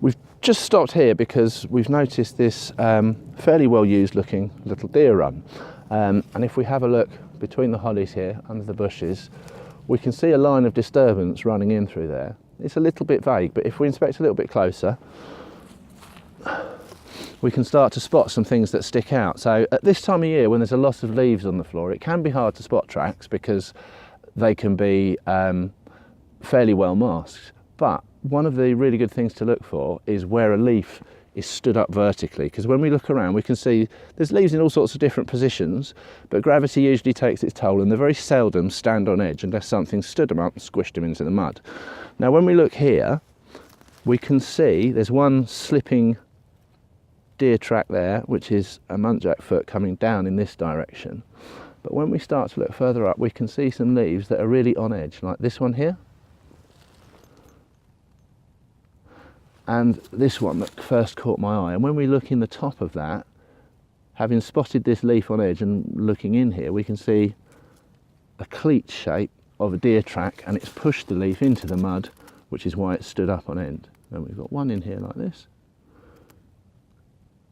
We've just stopped here because we've noticed this fairly well used looking little deer run. And if we have a look between the hollies here, under the bushes, we can see a line of disturbance running in through there. It's a little bit vague, but if we inspect a little bit closer, we can start to spot some things that stick out. So at this time of year, when there's a lot of leaves on the floor, it can be hard to spot tracks because they can be fairly well masked. But one of the really good things to look for is where a leaf is stood up vertically, because when we look around we can see there's leaves in all sorts of different positions, but gravity usually takes its toll and they very seldom stand on edge unless something stood them up and squished them into the mud. Now when we look here, we can see there's one slipping deer track there, which is a muntjac foot coming down in this direction. But when we start to look further up, we can see some leaves that are really on edge, like this one here. And this one that first caught my eye. And when we look in the top of that, having spotted this leaf on edge and looking in here, we can see a cleat shape of a deer track, and it's pushed the leaf into the mud, which is why it stood up on end. And we've got one in here like this.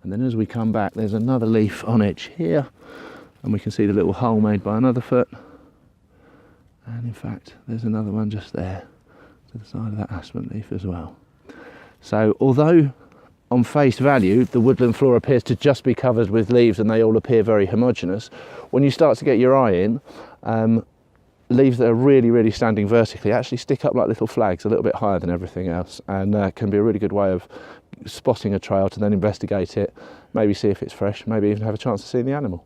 And then as we come back, there's another leaf on edge here, and we can see the little hole made by another foot. And in fact, there's another one just there to the side of that aspen leaf as well. So although on face value the woodland floor appears to just be covered with leaves and they all appear very homogeneous, when you start to get your eye in, leaves that are really standing vertically actually stick up like little flags a little bit higher than everything else, and can be a really good way of spotting a trail to then investigate it, maybe see if it's fresh, maybe even have a chance of seeing the animal.